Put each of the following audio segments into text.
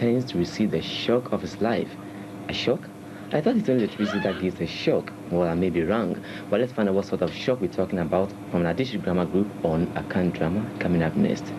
pretends to receive the shock of his life. A shock? I thought it's only electricity that gives a shock. Well, I may be wrong, but let's find out what sort of shock we're talking about from an Adichie Grammar Group on Akan Drama coming up next.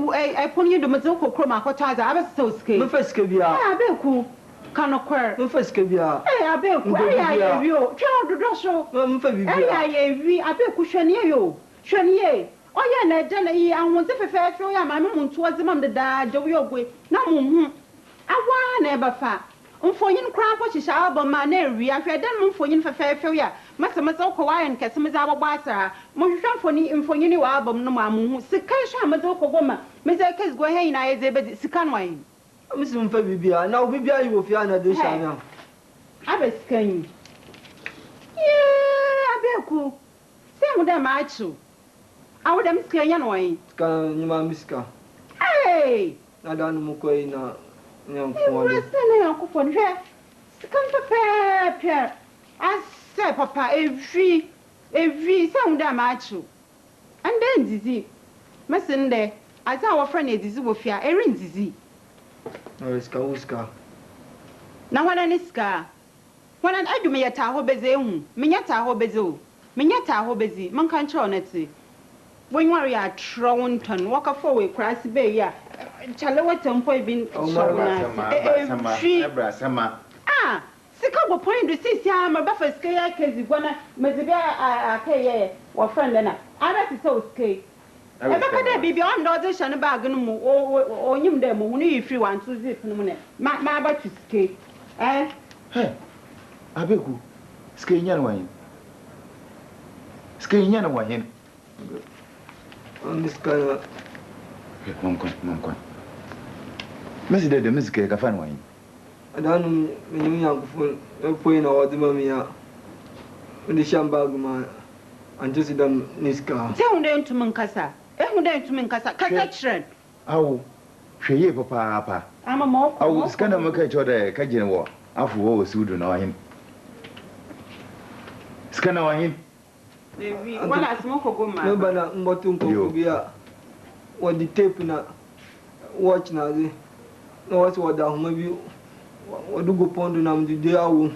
I pony the Mazoko Chroma Cotaza, I was so scared. The first Cabia, I beku, cannot queer, the first Cabia, I beku, I you, child the Russell, I beku Shanier, Shanier, oh, yeah, Jenny, I want to fair for my mum towards the mum the dad, Joe way, no, I want never fat. For you, crap, what is album, my name, I fed them for you for fair failure. Master Mazoko and Casamazaba Bassa, Motion for you album, no mamma, Sikasha Mazoko woman, Mr. Kes Gohain, I is a bit Sikanway. Miss Fabia, now we bear you with Yana de Shana. I was scanning. Yeah, I be cool. Same with them, I too. I would have scared Yanway. Can you, Miska? Hey, I don't know Mokoina. Young for here. Come to pair. I say, Papa, every sound damn at you. And then dizzy. Messenger, as our friend is dizzy with your erin dizzy. No, it's Kauska. Now, what an iska. When an argument at our bezeum, Minyata hobezo, Minyata hobezi, Mancanchonetsi. When you are at Tronton, walk a forward, crass bay, Chalawatum point been Sama. Ah, Sicabo point to see I'm a buffer scare case you wanna Mazabia Kay or friend and I like so skate. I better be beyond audition about Gunum or him them only if you want to zip my but to skate. Eh? Hey, Abeku, skiing Yanway. Skiing Yanway. On this kind of Monquan. Mrs. de Miss Cake, a fan wine. I don't know young fool, a point or the mamma. When the shambag and just them Niska. Tell them to Mancasa. Tell them to Mancasa. Catch. Oh, she papa. I'm a more. I was kind of make each other Cajun war. After all, was would know him. Scanner him. When I smoke a good man, nobody motum beer. What the tape in a watch now, no, what's what down maybe what do go pond on the day I will.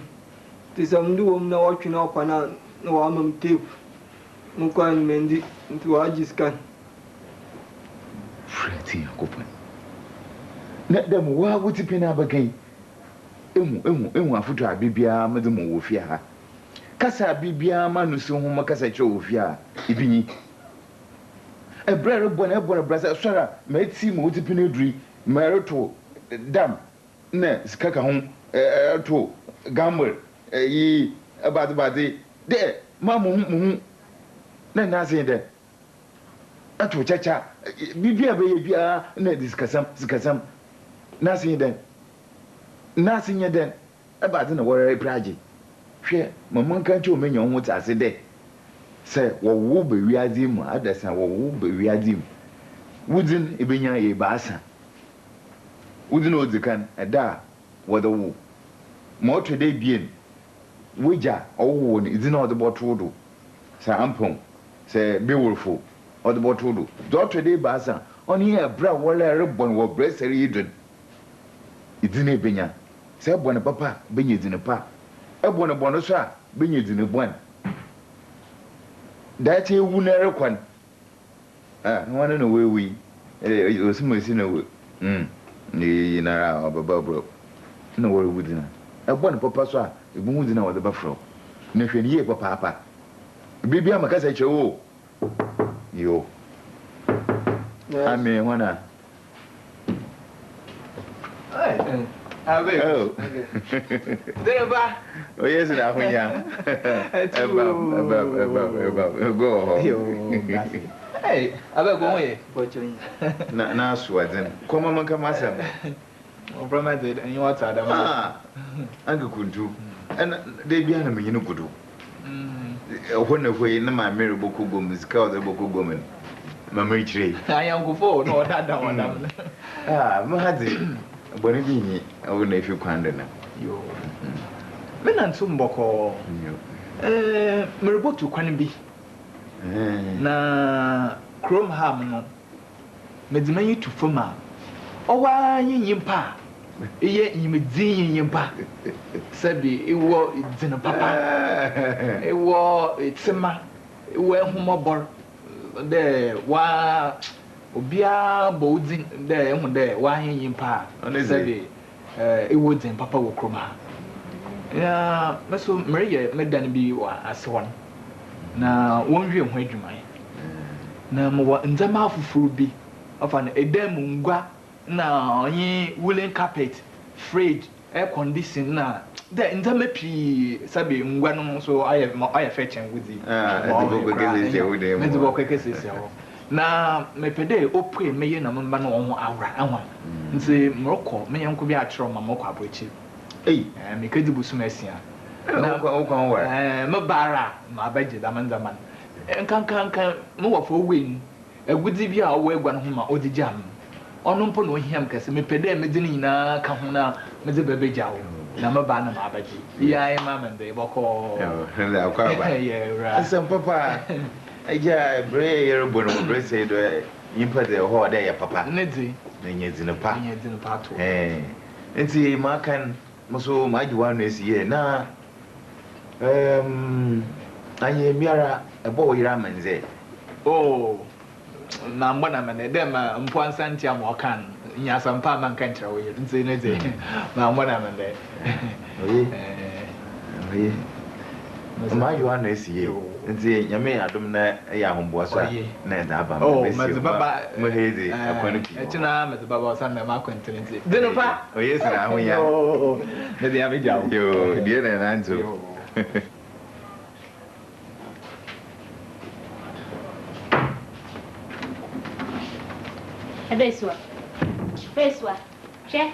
Tis some do no watching up and no arm tape. No kind mendy into a scan. Fretty, open. Let them well with the pin up again. Futra bibia, Madame Wofia. Casa bibia, Manuso, Macasacho, Fia, Ibini. A brother born a brother, Sarah, made see multipinudry, Marito, Dam, Ne, Skakahon, to Gamble, ye about the body. There, Mamma, then nothing there. At which Chacha, Bibia, ne discussam, nothing then. Nothing then about the word project. Share, Mamma can't you mean what I said there? Say, what will be readim, others and what will be readim. Wouldn't it be a bassa? Wouldn't know the can a da, what a woo. More today being. Wija, oh, is not the bottle. Say, Ampon, say, beautiful, or the bottle. Doctor de bassa, only a brown waller ribbon or breast a region. It's in a benya. Say, one papa, benyes in a pa. A bonusha, benyes in a one. That's a winner one. Ah, one in a way we was missing away. In a bubble. No worry within a one papa, a wound in our buffalo. Nothing ye, papa. Baby, I'm a cassette. You. I mean, one. Oh, yes, I mean, go. Hey, I better go away. Na swaden. Come on, come asem. Compromised and you want to Ah. Uncle Kuntu. And they be an me kudu. When away na my merry boku gum is called the boku woman. Mamma tree. I am go for no that one. Ah, Mahadi. Bonibini, I will know if you can then. Yo. Men and some boko. Meribotu can be. Na Chrome Ham no. Medimany to Fuma. Oh, why yimpa? Ye imedin yimpa. Sabi, it was in a papa. It was it's a man. It were humor. There, why Obia Bodin there, why yimpa? Sabi, it was in Papa Wokroma. Yeah, Maso Maria made than be as one. Now, one dream where you might. Now, more in the mouth of fruit be of an edemungua. Now, ye woolen carpet, fridge, air condition. Now, the intermepi Sabi Mguano, so I have fetching with the now, my pede, opre, may na mambano on our and say Morocco, may uncle be a trauma mocha which. Eh, and make a busumessia. Mabara, my budget, Amandaman. And can more for win. A good divia away one whom or the jam. On no him, case me pede medina, Kahuna, Mr. Baby Jow. Namabana, my budget. Yeah, mamma, they walk all. Yeah, some papa. Yeah, brave, bueno, bracelet, you put the whole day, papa. Neddy, then yet in a part. Eh, and see, Markan, Mosso, my one is here now. I am Mira, a boy ramen there. Oh, now one I'm a dem, Mpuan Santiam Wakan, Yasam Paman can't away, and say, now one I'm there. My one is here. And say, Yame, I don't know a young boy. Oh, Mr. Baba, Mahady, a quantity. Mr. Baba, son of my acquaintance. Dinner, pa? Oh, yes, I am. Maybe I'm a job. You, dear, and answer. Beswa. Che,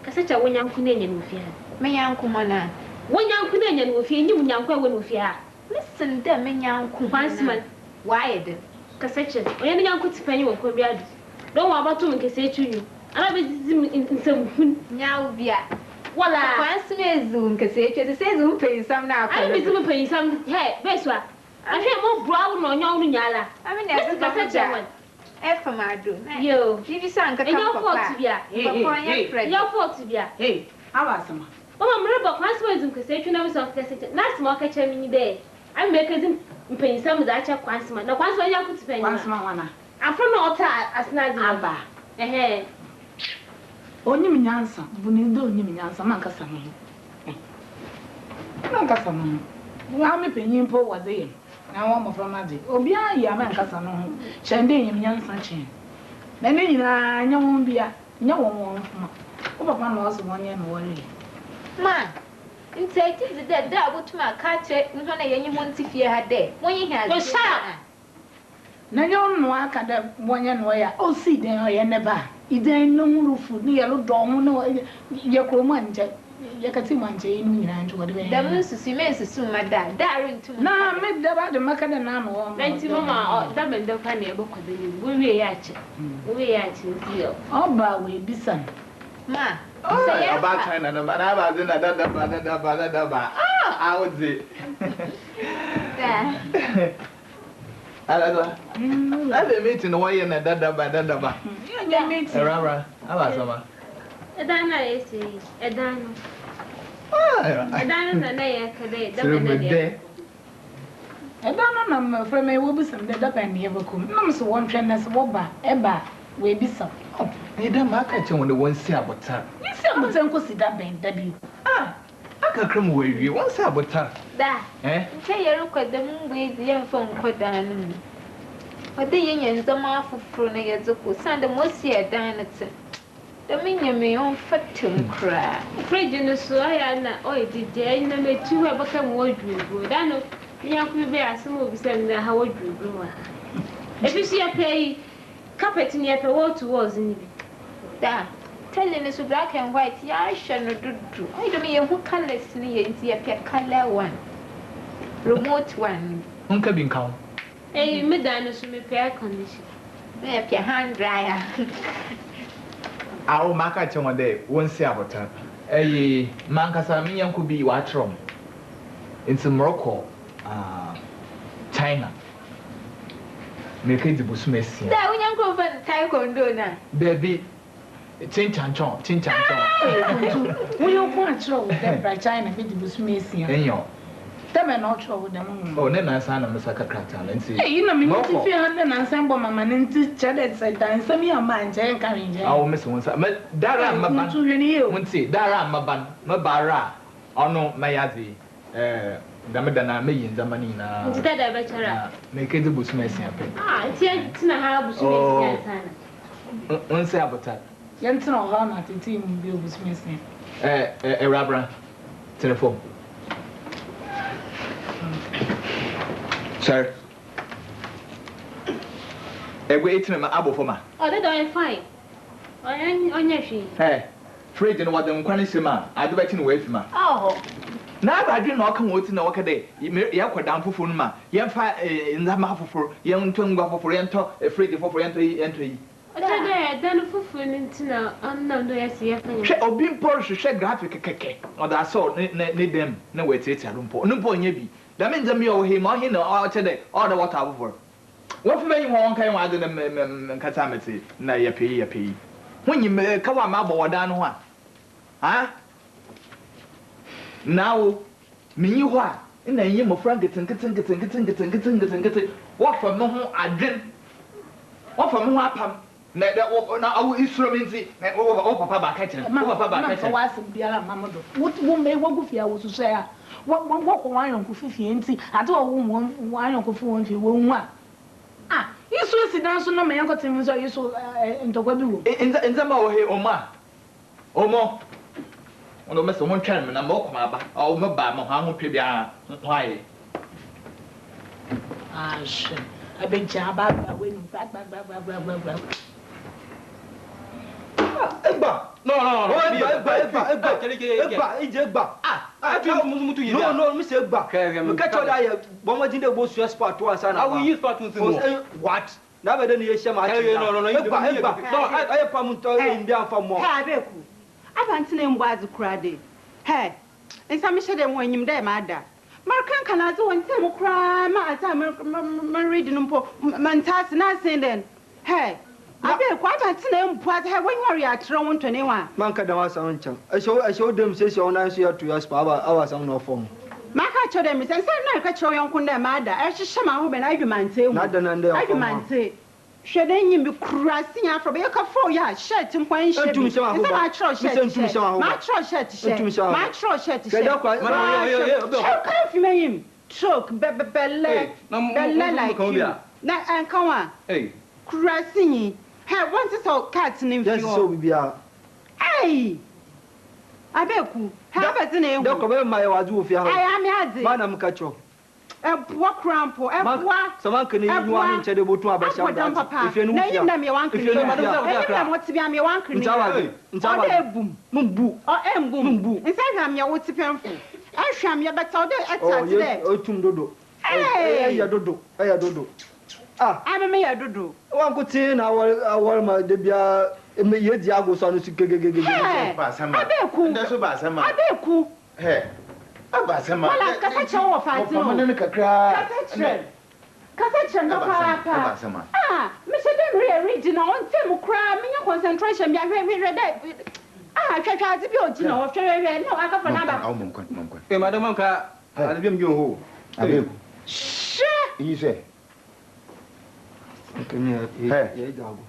Cassetta, when young Kunanian with you. May Uncle Mana. When young Kunanian with you, you young Quay with you. Listen, them and young Kupansman. Why, Cassetta, when young could spend you on Cobiad. Don't want about to say to you. I have in some now, via. Well, I once me Zoom Cassetta, the says who pay some now. I will pay some. Hey, Beswa. I hear more brown on young Yala. I mean, that's Cassetta. Efamado. Yo, if you sang a your fault to be your fault to be. Hey, how are some? Oh, I'm about passwords and cassation of Cassetta. Last market chairman day. I'm making paying some of that quansman. No, once I could spend once more. I'm from Alta as Nazaba. Eh, only Minansa, Bunido, Niminansa, Mancasam. Mancasam. I'm a penny for was there. Now I'm from Magic. Obia, Yaman Shanding him young sunshine. Then I won't be a no one. Papa was 1 year and 1 year. Man, it's a dead dog with my catcher, and when you want to fear her day. When you had a shot. Now you don't know I can't have 1 year and 1 year. Oh, see, then I never. If there ain't no roof, near a dome, no, your command. You can see one chain in to the devils to see me soon, my dad. Daring to now make the bad macadam or Mamma or double the funny book of the we at you. Oh, but we be son. Ma, about China, no matter about the I would say. I've been meeting away in a dada by dada. You meet Rara. How about summer? A dana is a dana. I don't know from a wobblesome the dub and never come. No, so one train as Wobba, Eba, we be some. Oh, they don't market you on the one saboteur. You say, but Uncle Sidab, W. Ah, I can come with you one saboteur. That, eh? Say you look at the moon with the young phone put down. But the unions the mouth of Frona Yazuku, Sand the Mosia Danaton. The minion may own fat to cry. Afraid you know, so I am not. Oh, did they never two have become wardrobe? I know you could be a some of them how would you go? If you see a pay carpet in your wall to walls in that. Telling us black and white, yeah, I shall not do. I don't mean who colors me and see a color one. Remote one. Uncle Bin count. Hey, Madame, so me air condition. Make your hand dryer. I'll mark at one day, won't say about her. A Mancasamian could be Watrom. It's Morocco, China. Make it the Busmessi. That when you go for the taekwondo, baby. Chin chan chong. We don't want to trouble them by China, it was missing. And you. Them are not trouble them. Oh, then I sign a Masaka Cratan and see. You know, me, if you have an ensemble, Mamma, and Chalet said, and some of your mind, Jan coming. Oh, Miss Wons, Dara, Maban, to you won't see Dara, Maban, Mabara, or no, Mayazi, Damadana, millions of money now. Instead of a better. Make it the Busmessi. Ah, it's yet to have Busmessi. One say about that. Yenton or Hana, the team will be missing. A rabra, telephone. Sir, a wait in my abo for ma. Oh, that I'm fine. On your feet. Hey, Fred and what them Quanisima, I do bet in away from ma. Oh, now I didn't knock on what's in the work a day. You may have down for Funma, young fire in the mouth for young Tunga for Yento, a Freddy for entry. Then for Fulintina, unknown to SCF. She or being Porsche, she graphic cake, or that sort, need them, no way to it, no point, maybe. That means a meal him or him or today, or the water over. What for me one kind of the calamity? Now you pay. When you cover my board down one. Ah? Now, me you what? In the name of Frank, getting what for no I drink? What for more pump? Now, instruments over Papa Catcher. Mamma was Biala Mamado. What woman what if I was to say? What wine on Kufi? I don't want wine on Kufu you won't want. Ah, you saw sit down so no man got him so you saw in the Wabu. In the more here, Oma. Omo. On the Mr. One Chairman, and more Maba, or Mabama, how Pibia. Why? Ah, shit. I've been jabba winning back. No, Markan kana zo won tell kra ma ata man read no po man tas na sen den hey abe kwa ba tena mpo ata won yori atre won to ne wa man ka da wasa wancan a show dem sai show na su ya to ya spa ba awa san no form maka cho dem sen na ka cho yon kun da ma da a hihye ma ho be na adwumante hu na da nan da adwumante hwede nyim bi kurasi afro be ka fo ya shirt nkwan hye ntum se ma ho ba ntum se ma ho ba ma tro shirt she ma tro shirt she da kwa ka fi mayim truck belle like you na ankan wa kurasi ni he want to cat ni fi yes so bibia ai abeku ha beti na ehu da ko be mai wazu fi ha ai ami ade mana muka cho ebwa crampo ebwa sama kene yiwa ni nche de botu abasha da ife nu fi na me wan kene na mo ti bia me wan kene ntawa ebum mbu o embum nsa hwa me wo ti pemfo ahwa me beta o de etat de o tum dodo ya dodo ah ame me ya dodo wan ko ti na awar ma de bia me ye di ago so no si gegegege ba sama abeku nda so ba sama abeku he aba sama wala kasa che wo fa ti no ne kakra kasa che no pa aba sama ah me se dem regional on tem kra me nya concentration bia hwe da ah twatwa ati bi oji na wo hwe no aka fa na ba awu mom kon madam ka alibem gi ho abeku she yi se kenya ye dago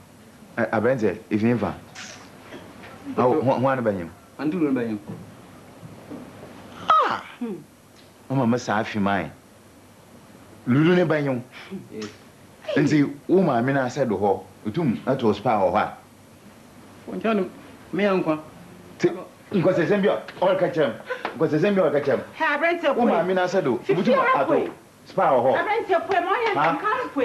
abrante ifinfa awu ho na banyem andu no banyem Mama masa afi mai lulu ne banyem nti wo ma me na se do ho utum ato spa ho ha wonchano me yankwa nko se sembia o ka chem ha abrante wo ma me na se do utum ato spa ho abrante po mo ye kan po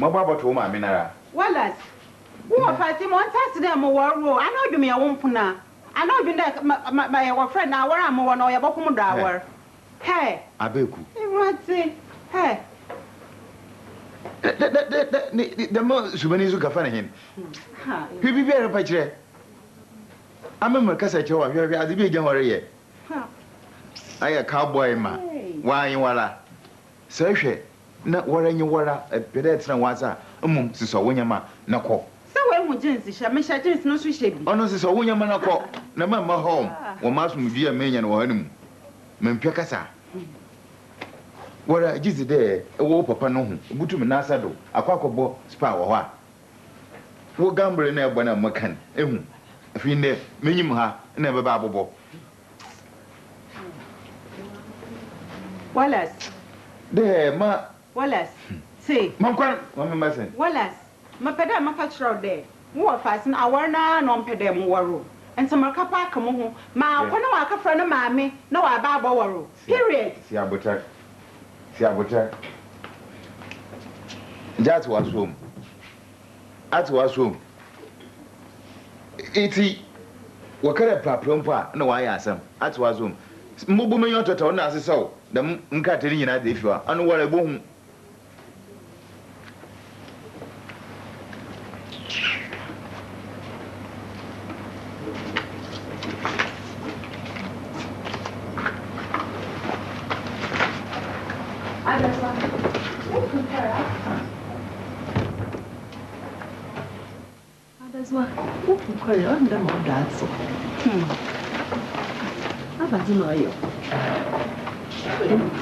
Mababa to ma minara. Wallace. Who are fighting on Saturday mo waro. I know you me a wompuna. I know you that my friend now where I'm one or your bokum dower. Hey. Abeku. What's it? Hey. The mo subani zu kafa na hin. Bibi bi ara pa kire. Amema kasa che wa hwe ade bi agya hore ye. Aya cowboy ma. Wa yin wala. Se hwe na wara nyi wara pede tena waza siso wonyama na ko. Se we hu jeans sha me sha jeans no so shebi. Ono siso wonyama na ko. Na ma home. Wo masum bia menya na wo hanim. Mempia kasa. Wara gizi de wo papa no hu butum na asado akwakobo spa wo ha wo gambre na ebo na makan ehu afi ne menyim ha na beba abobo Wallace de ma Wallace say mankwan wo me masen Wallace ma peda ma ka chro de wo fasin awarna no peda mo waro ento marka pa ka mo ho ma akwana wa ka fra na maame na wa ba abo waro period si abota That was home. At was home. Iti wakare paprompa na wa ya asam. At was home. Mbubu me yon toto na aseso. Da nka tiri nyina de fiwa. Anu wala bohu.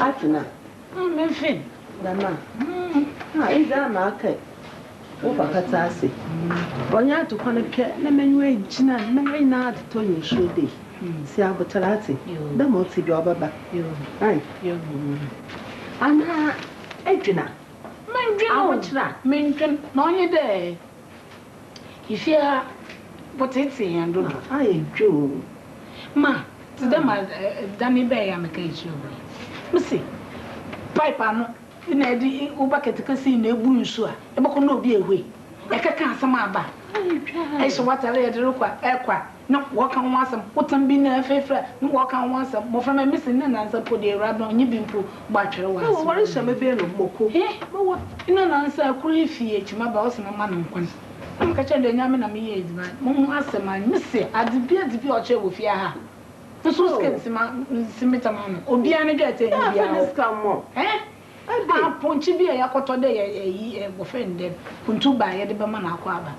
Afina. Memfin. Dana. Iza ma kai. Wo bakata ase. Onya to kono pye na menwe gina na na to yin shode. Si abotarate. Da mo ti bi obaba. Ai. Ana edwina. Awotira. Mentwen na onye de. Ifia potete yando. Ai jo. Ma, today my Danny Bay am a cage. Missy, pipe ano, in a di bucket can see no boonsua, a book no be away. I can't some aba. I saw what I read the rookwa, airqua, not walk on once, what I'm being a favorite, no walk on once, more from a missing and answer put the rub on you been put butcher. What is some avail of Moko? Eh, in an answer, creepy, my boss and a man. I'm catching the yaman of me, man. Moon answer my missy, I did be at the orchard with ya. The so scared Simitaman, Obiana get a come more. Eh? I ponchi be a yakoto day a offended, Puntu by a debaman aquaba.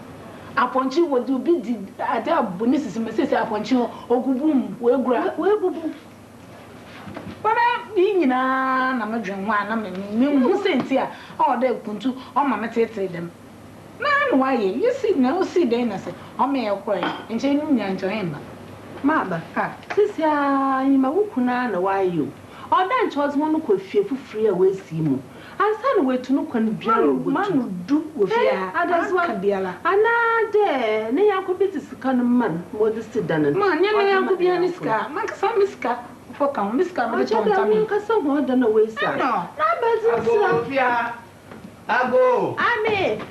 I ponchi would do bid at their bonuses in my sister ponchi or boom, where grab, where boom. But I'm being in a madron one, I mean, who sent here, all day Puntu, all my material them. Man, why you see no see then I said, oh, may I cry and changing me to him. Maba, this ya in my wukuna, why you? Or then was one who could fear for free away see you. I stand away to look on man do with ya. Others one be a la. And there, nay, I could be this kind of man, modest done. Man, you could be a miska, make some miska. For come, miska, which I don't some more than a waste. No, I go. Ame.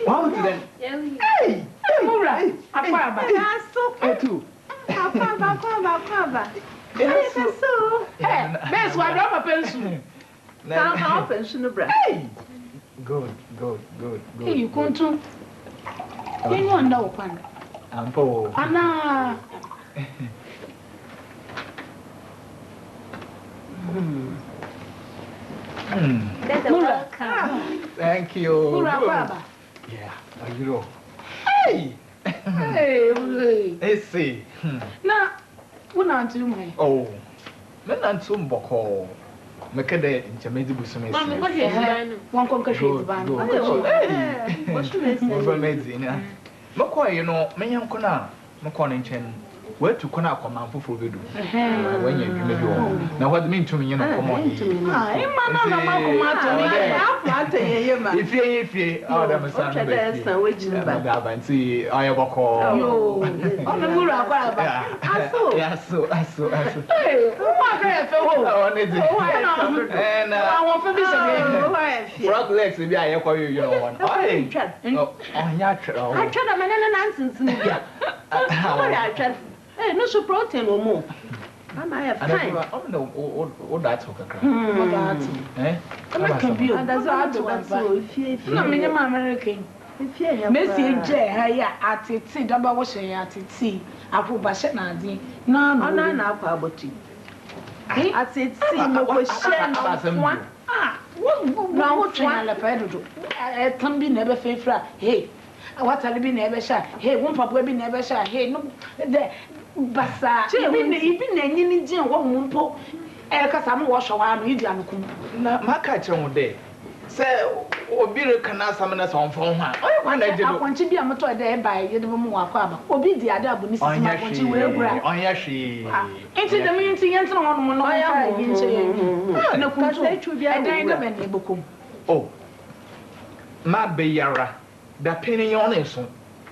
Wow, then. Hey! Mura! Aquaba! So too. Aquaba. Hey, that's why I drop a pencil. Now, pension of breath. Hey! Good. Hey, you come to. You don't know, Pan. I'm poor. Anna. Thank you. Mura, yeah, you know. Hey! Let's see. Now, what not to me? Oh, men and some boko. mekede nchemezi busumesi mama ko je zibanu wan kon ka hwe zibanu Ko shumesi busumesi na mekọ yi no menyanko na mekọ ne nchen wetu kona akoma foforo bedu wanya dwuma bi wo na what mean to me no komo ai mana na makoma to me afata yeye ma ifie da masa na be san wejin ba da ba nti ayo boko yo ona muru akwa ba aso eh wa ka e fe ho ona di na awon fe bi se be frog legs bi aye kwa you know one ai onya twa atwa da manana na nsinsin bia o ya atwa no so protein o mo mama ya fine o da to kakra o da to ama kan bi o da zo ato ba so fie na me nyama American fie ya Messi je ha ya atiti daba wo hye ya atiti afoba hye na ade na ona na akwa aboti atiti mo ko hye no kwa na wo twa na pa dodo tambi na be fefra hey awatale bi na ebe sha hey wo mpapo bi na ebe sha hey no de basa ibi na nyini gin wo mu mpo kasa mo wo hwe wa no idi anokum na maka kire ho de se obi re kana samana so onfon ho a oye kwa na je do akwanchi bi amoto de e bai ye de mo wakwa aba obi di ade aboni sisi ma akwanchi we gura onya hwe enti de mi enti yentna hono mo no fa yi nche ye na kuntu e dan de ben e bokom oh ma be yara da peni yon eso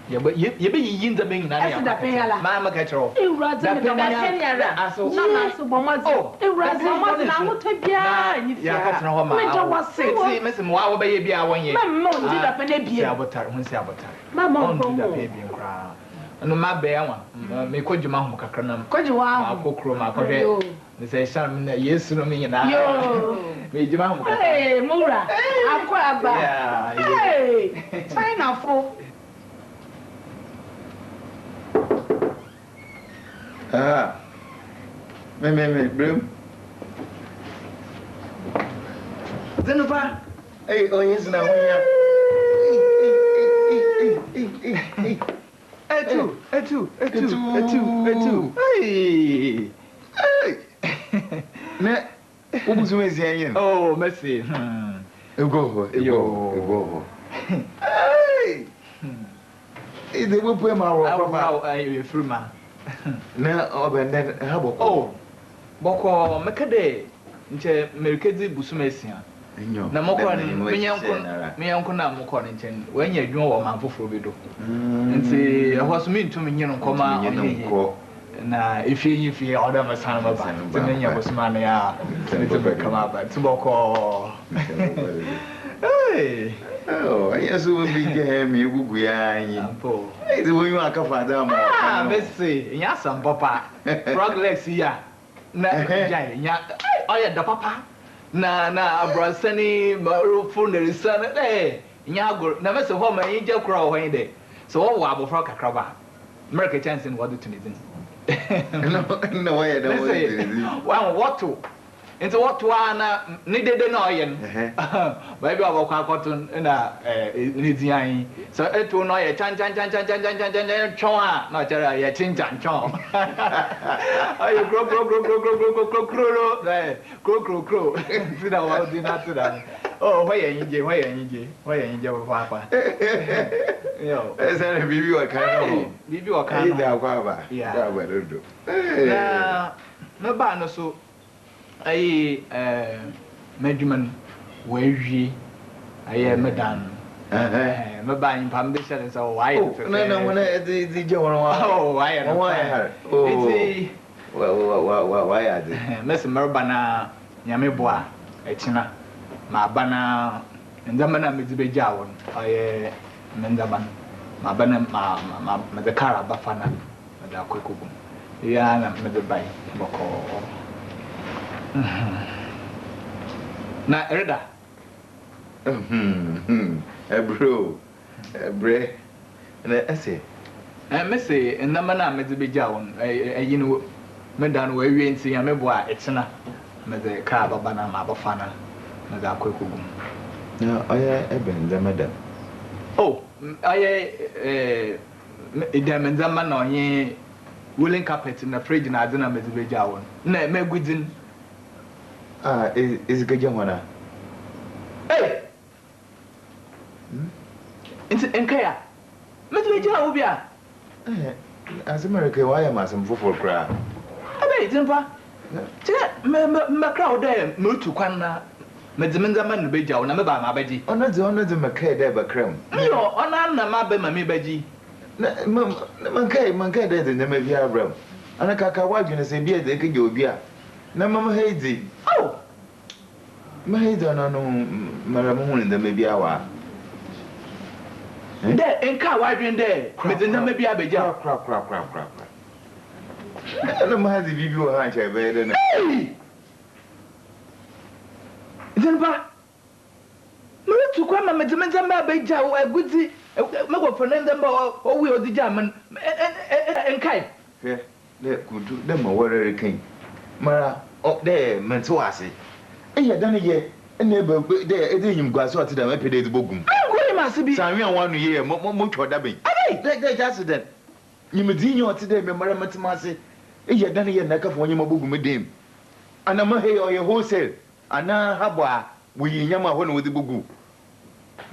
ye be yi nda be nyina ya da pen yala ma ma ka kire e wura da pen yara aso na so bomazi e wura da bomazi na moto bia ni fia ya ka tena ho ma me da wase ti me se mo wa wo be ye bia wonye ma ndi da pen e bia si abotar hun si abotar mama on ko ndi da mo pe bia nkra no ma be anwa me ko djuma ho kakra na koji wa ma ko kro ma ko hwe ni se sham na yesu no me nyina yo me djuma ho kakra eh mura akwa aba eh China fo me brim Zenupa onye si na nwunye etu ne ubuzu ezi anye oh merci ego ide wepu ma ro papa ayi fruma na obende ha boko oh boko mekade nche merkezi busumesia na moko ni menyanko na moko ni nche wanya adwon wo manfoforo bi do nti hoso mi ntumi nyino nkoma na ifie order masana baba tmenya busumane ya tmebe kama ba tboko hey oh yesu will be game gugu ya anyi ampo ezi wo yu aka fada ma bese nya sam papa frog legs ya na jai nya oya da papa na abrasani marufu nerisana nya agor na mese ho ma yin je kura ho yin de so wo abofra kakra ba america chance in what do tunizin no way da wo what to into what na ni dede na oyen ba bi abokwa akoto na ni dian so eto no ye chan chon na jara ye chinchan chon ayo kro sida wa di na to da oh why yinje kwa kwa yo esa bibi wa kana ida kwa ba ya ba do na ba no so ayi medjuman wewi ayi medan me ba yin pam de shade so why no when the je won oh why it's why are they mes merba na nyame boa echina ma bana ndama na medzibe jawon ayi mendaban ma bana ma de kara bafana da kwekugu ya na medzibai boko na ereda bre na ese mese ndama na medzibe jawon ayino medan wa wie nti ya meboa echina mede ka baba na ma bafana mede akwekugum na oya eben zamadan oh aye idem ndama na onye woolen carpet na fridge na adena medzibe jawon na megudin Is good Jamana. Hey! It's Enkaya. Mr. Jawbia. As America, why am I some for crowd? I bet, Timpa. My crowd there, move to Quana. Medimenda man be jaw na me ba ma baji. Ona de makai there ba krem. Yo, ona na ma be ma me baji. Man kai there de me bia abram. Ana kaka wadwene se bia de ke obi a. Na mama heidi. Oh. Ma heidi ona no mara mo hu de me bia wa. There enka wadwene there. Medimenda me bia baji. Kra. Na ma heidi bibi o ha ncha be de na. Zenba. Mara tu kwa ma medimenda ma baji o agudi. Me go fernanda ba o wi odi jaman. Enkai. Le kudu de ma worere kan mara o de mento ase eya dan ye ene ba de yim gwa so ati da ma pede de bogum ko ni ma se bi sanwe anwa no ye mo twoda ben de accident yim dinyo ati de me mara matima ase eya dan ye na ka fo nyima bogum dem ana ma he o ye wholesale ana habwa wo yi nyama ho no wo de bogu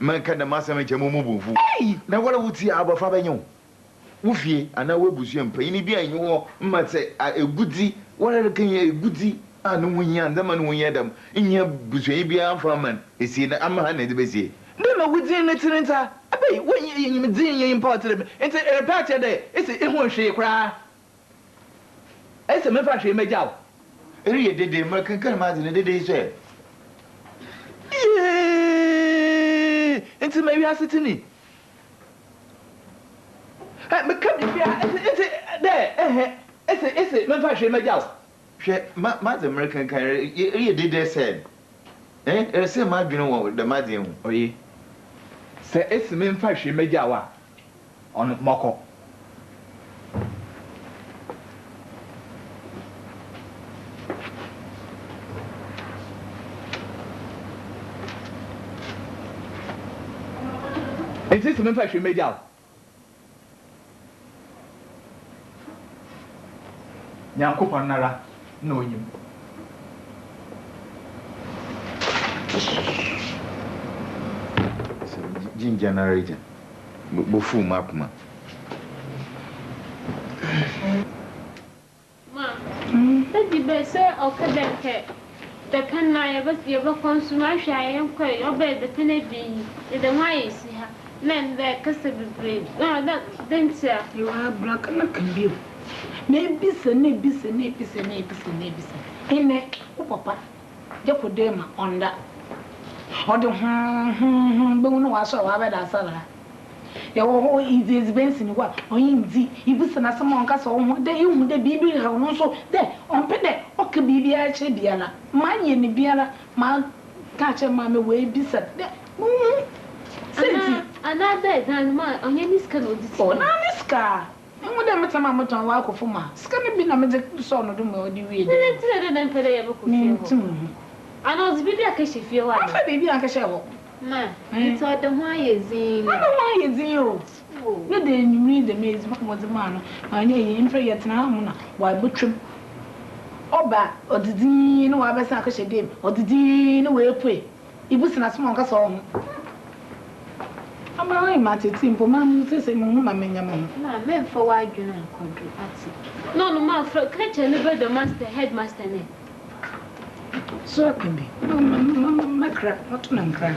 man ka da masama chemo mu bufu na wala wuti abafa benyo wufie ana webusu empani bi anyi ho mmate egudi wala kan ye egudi anu wunya ndama nu wunya dam nya busu bi anfa man esi na ama ha na de besie ndema wudi ne tirinta abai wonye yim din yin important ente repair de esi ehu hwe kra ese me fa hwe mejaw eri ye dede ma kan ma de dede so ente me wi asitini me come here it's me fa hwe mejaw hwe ma the American can e did they said e say ma dwene wo the ma de hu oye se esi me fa hwe mejaw a on moko esi me fa hwe mejaw Nyankopon nara na onyim jinja na region bofu makuma ma tadi be se okadenke de kan na ye ba consumer hwayen kwai obe de tenebi de why si ha men de kasabibre na dentia you are black na kan bi nebisa ene o papa je ko de ma onda o de be no wa so wa be da sala ya wo is bensi ni wa o yindi ibisa na sama onka so ho de ihu de bibi ha no so de on pe de o ke bibi a che biala ma ye ni biala ma ka che ma me we bisa de another than ma onye niska no di o na niska Mo dem metama moton wa akofo ma. Sika ne bi na me de so no do me odi wi de. Ne tire de mpere ye beko fie ho. Ana ozibi dia ka shefie wa. Afa de bi an ka she ho. Ma, it's all the one yezin. Ma no wa yezin o. Ne de nyumri de mezi mo de ma no. Anya ye mpre ye tena ho na wa botwem. Oba odidi no wa be sa ka she dem. Odidi no we pue. Ibusi na so mo nka so ho. Ama ma tete mpo ma mu se mo hu ma menya mo na me fa wa adwuna akodu ati no ma fra kreche ne be the master headmaster ne so can be ma kra not na kra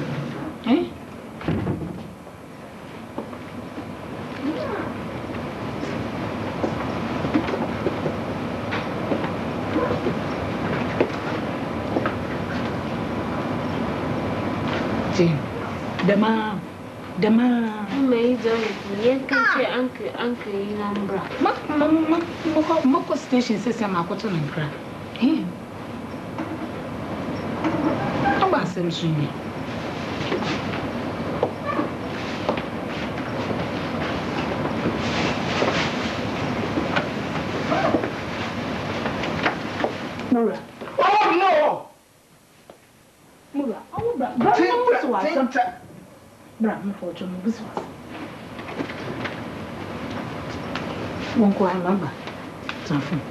Dema me don't yen kan che anke ina mbra mako station sese makoto na nkra aba sem sunni Mura oh no Mura oh bra Bra, me foto no business. Won't go remember. Something.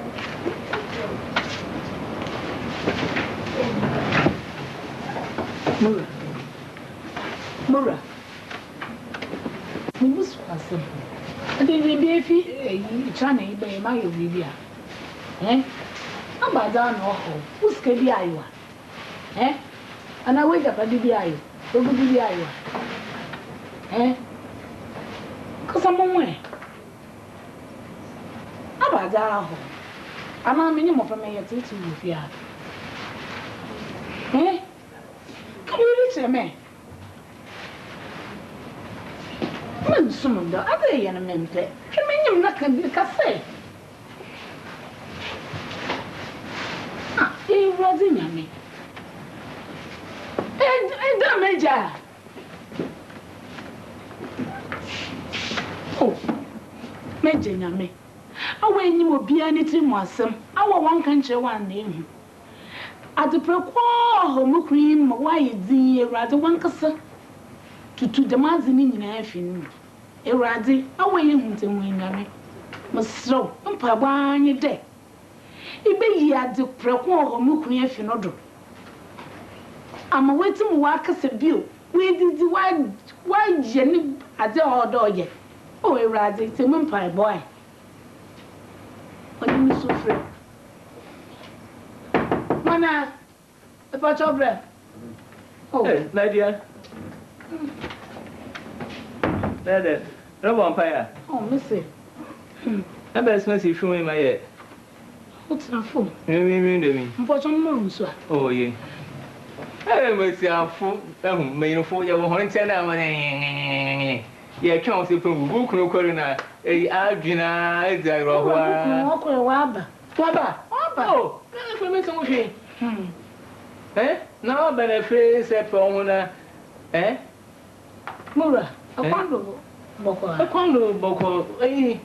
Mura. We must pass them. And then maybe if you trying to buy my Olivia. Eh? I'm bad down or who's can be Iowa? Eh? And I wake up at the Iowa. Go to the Iowa. Eh? Because I'm on way. I'm bad down. I'm a minimum from my to Olivia. Eh? Come you reach me? Man, some of the other young men play. You mean you're not going to be a cafe? Ah, you was in me. And the major. Oh, Major, me. I when you will be anything more some. Our one country one name. At the prequel, home cream, why is the rather one castle? To the mazinin in everything. Eradi, away him to win me. Must slow, and Pabban your day. It be ye at the prequel, home cream if you know. I'm awaiting workers a view. We did the why Jenny at the old door yet. Oh, Eradi, it's a vampire boy. What do you so free? Mana, the patch of breath. Oh, my dear. There, no vampire. Oh, Missy. I best message from my head. What's not full? You mean, unfortunately, sir. oh, yeah. I must have full, made for your horn ten hours. Yeah, can't see from book no corner. A Argina, Wabba. Oh, for me, some shame. Eh? Now, but a face at Pomona. Eh? Mura, a quando Boko, eh?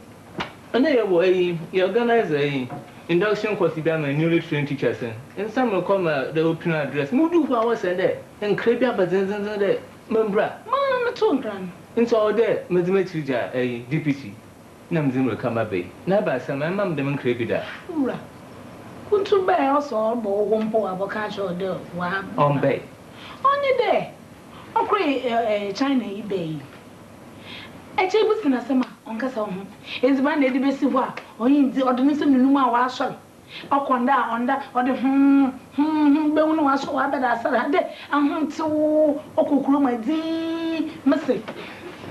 And they away, you organize a induction for the newly trained teachers, and some will come the open address. Mudu flowers and there, and crepe up at the Membra. Mamma Tundran. And so there, Mathematics, a deputy. Namzim will come away. Never some mamma them creepy that. Mura. Wouldn't you bear us all, but one poor avocado do one on bay. Only there. Oh, pray, China eBay. A table in a summer on Casson. It's one lady Bessiwa, or in the ordinance in the Numa was shot. Or Conda on that, or the Bono was so bad as I had, and to Okukuru, my dear Missy.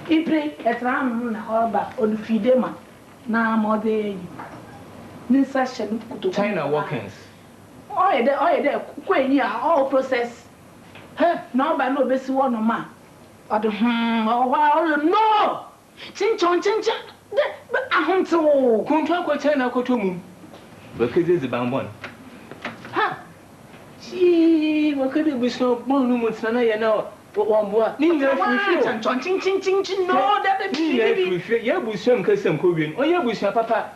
He played at Ram Orba or the Fidema. Now more day. This session to China walkings. Oh, there, queen, all process. No, by no best one of man. Or the no! Chinchon, but I hunt to Contract China Cotumu. Because it's about one. ha! Gee, what could it be so bon with Sana, you know? One more. Chin, no, that be Yabusum Custom Korean, or Yabusha Papa.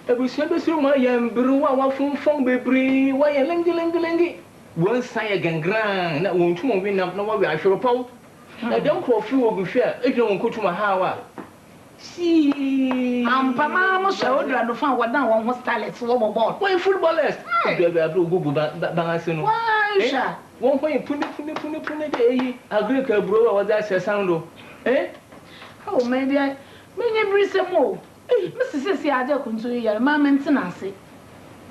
I was never so my young Brewa from Baby, why a langy. One side again grand, that won't win up no way I shall report. I don't call through a share, if you won't go to my house. See, I'm Pamma, so I found what now one was talent for board. Why footballers? I go Bangason. Why, sir? One point, put it, a Greek bro, or that's a sound. Eh? Oh, maybe I may breathe some more. Mrs. Sissy, I don't consider your maintenance.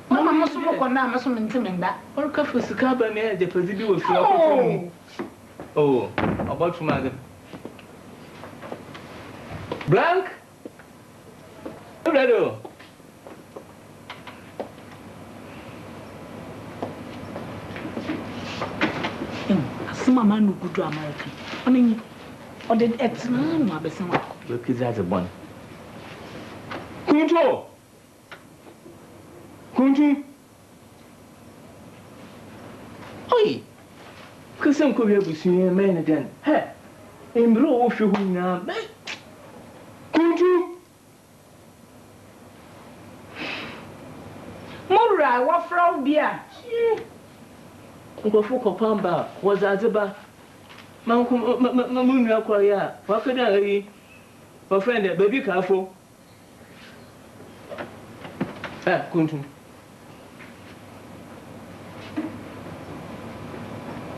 Mamma must work on that, must maintain that. Or coffee to carbon air, the president will feel. Oh, about mother. Blank? Redo. Some man who go to America. Only or did it's no, but some look is that a one. Control. Oi. Custom could have seen a man again. Hey, in bro, if you now, Control. Mura, what from beer? Uncle Fuko Pamba was Azaba. Mamma Korea. What could I? My friend, baby careful. Kuntu.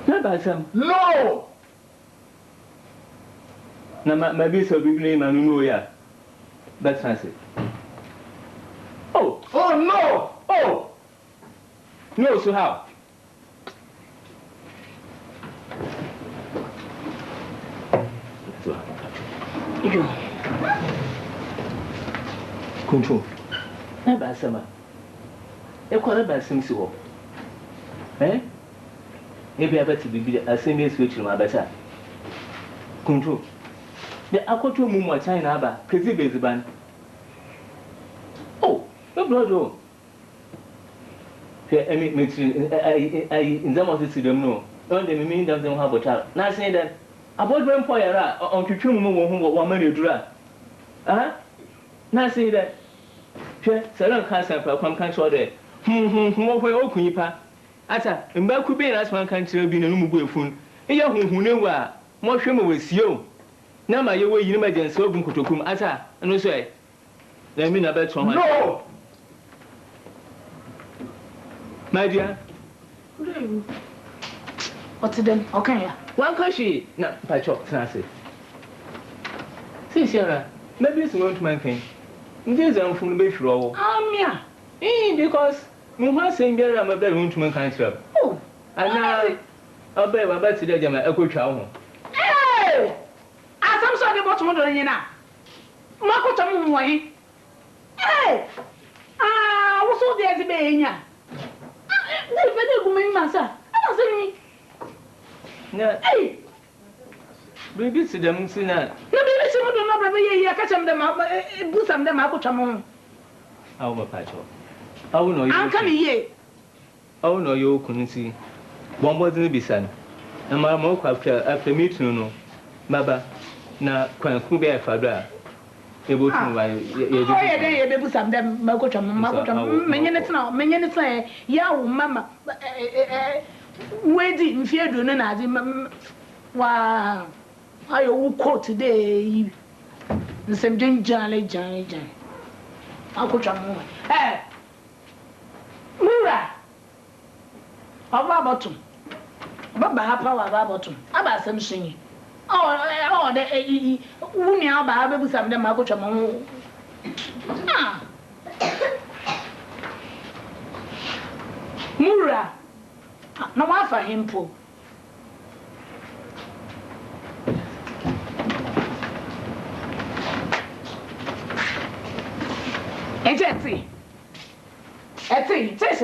Never some. No! Na maybe so Biblia man no ya. That's fancy. Oh no! Oh! No, so how? Control. Never summer. You call it Sim so. Eh? Maybe I better be a same switch to my better. Control. The Aquato Mumma China Abba, Kazi Bazaban. Oh, no brother. Here, I in some of the no. Don't they mean doesn't have a child? Now say that about one for your on to two more 1 million dra. Now say that. Here, Saran Casa for come country there. Who open you Ata, and back could be as one country being a number phone. A young who knew where more shame was you. Now my way you imagine so good to come Ata, and also let me know about from No! My dear, what's it then? Okay, one country, not by chop, Nancy. See, Sarah, maybe it's going to my thing. There's a from the beach roll. Yeah. Because Mumma saying there I'm a better room to my country. Oh, and now I'll bet my bed today, my echo child. Hey! As I'm sorry about what you know. Marco Tamu way. Hey! What's all the other day? The better woman, master. I was saying, hey! Baby, see them, see that. No, baby, some of them are very young. Catch them up, boost them, Marco Tamu. How about Pacho? I will know you. I'm coming here. Oh, no, you couldn't see. One wasn't be son. And my mom after meeting, no. Baba, now, can be a father. Able to buy baby, some them, Marco Tamu, many say, yeah, mamma, waiting, fear do not. Wow, I will quote today. The same thing, Johnny. Uncle Tamu. Eh, Mura. About him. About power about him. About some singing. Oh, the woman about baby, some them, Uncle Tamu. Mura. No one for him, Poe.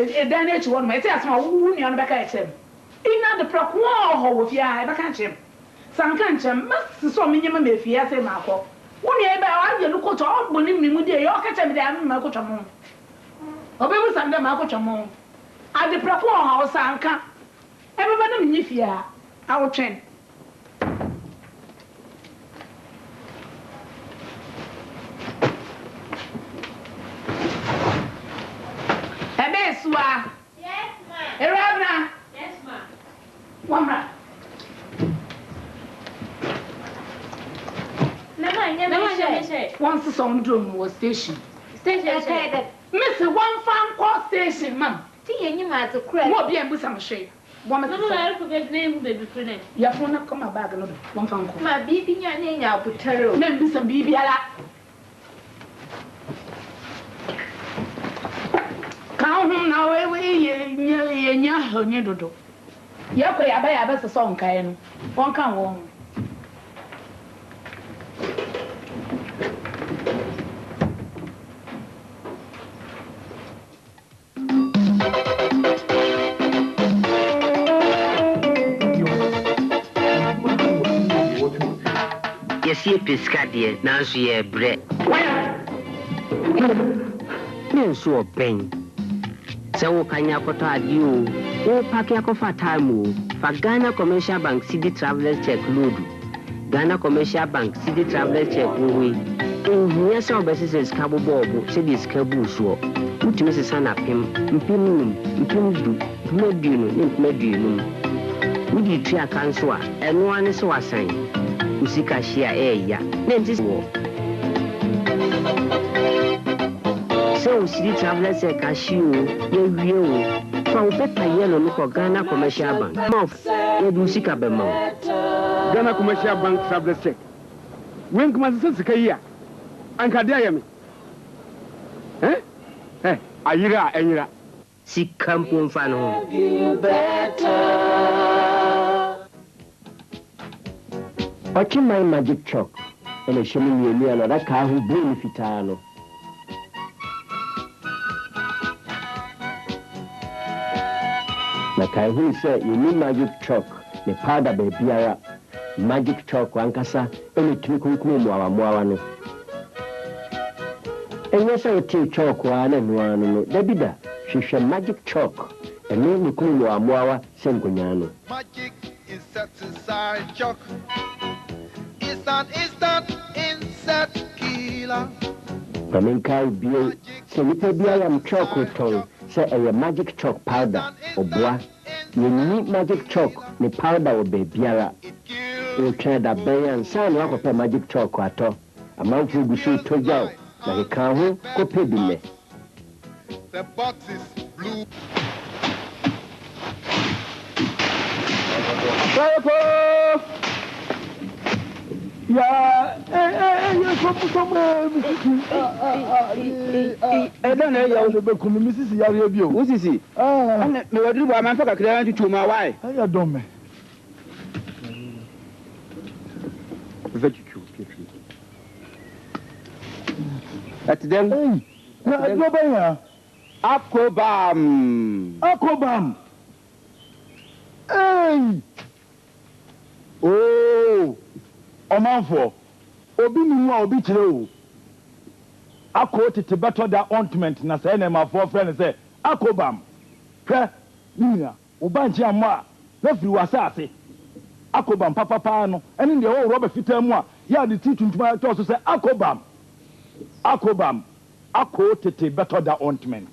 It's damage one may tell my wound on the back at him. In the procure with ya, I can't him. Some country must so minimum if he has a marco. One year by you look to all believe me with your catch him down, Marco Chamon. Or maybe some of Marco Chamon. At the procure house, Anka. Everybody, if ya, I will train. Yes, ma'am. Yes, ma'am. One minute. Once the song drum was station. Station. Miss one farm call station, ma'am. Tea and you might have cried. What be able some shade? One of the name, baby, friend. Your phone come back another one farm call. My baby, your name, I'll put her. Then be some baby. Now, you do. Yakway, I buy a best song, Kayan. One can warm. Yes, you piscadia, now she a bread. No, so pain. So, can you put a due? Oh, pack your coffee time. For Ghana Commercial Bank City Travelers Check Load. Ghana Commercial Bank City Travelers Check Away. Yes, our best is Cabo Bob, said this Cabo so. Which Mrs. Anna Pim, Medino. Would you try a council? And one is so a sign. Usika share air, then this war. So, City Travelers Check Cashew, you. From paper yellow for Ghana Commercial Bank. Mof, Edusika Bemo. Ghana Commercial Bank travelers check. When comes the Sikaya? Ankadiami. Eh? Ayira. Si Campum Fano. Watching my magic chalk and a shimmy me another car who blew fitano. Na kai hu say you need magic chalk the powder be biara magic chalk wankasa ene tumi kunkum mwawa no enye say tea chalk wa na nuanu no dabida hwehwe magic chalk ene ne kunkum mwawa senkonya magic is set aside chalk is an instant insect killer Kamin kai bio se nipa biara am chalk ton say a magic chalk powder obwa you need magic chalk ni powder o be biara o try da ben and say no akopɛ magic chalk ato amanfo gusu toja na he kan ho ko pebi me the box is blue Yeah, Mrs. Yarabio. What is he? Oh, no, I do my man for a client to my wife. I don't know. At them, Akobam. Hey! Oh! Omanfo obi mi wa obi kire o akotete better that ointment na say na my four friend say akobam hwe niya obanchi amma na firi wasase akobam papa no ene de o roba fitaa mu a ya de tituntuma to so say akobam akotete better that ointment.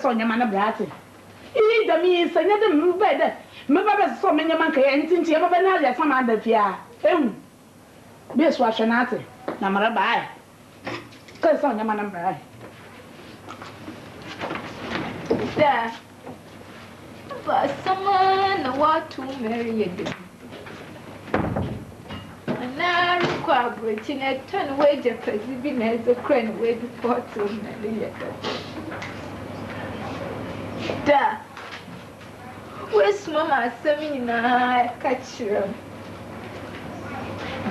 So nyama brate I da mi sanya de mbede mbaba so me nyama nka entinti e baba na ya sama da fia be so ahwenate na mara bae ka so nyama na mra da ba sama na watu marry de na kwa brechi na ton waje pezi bi na zo kran we bi photo na le da where's mama semi na kachira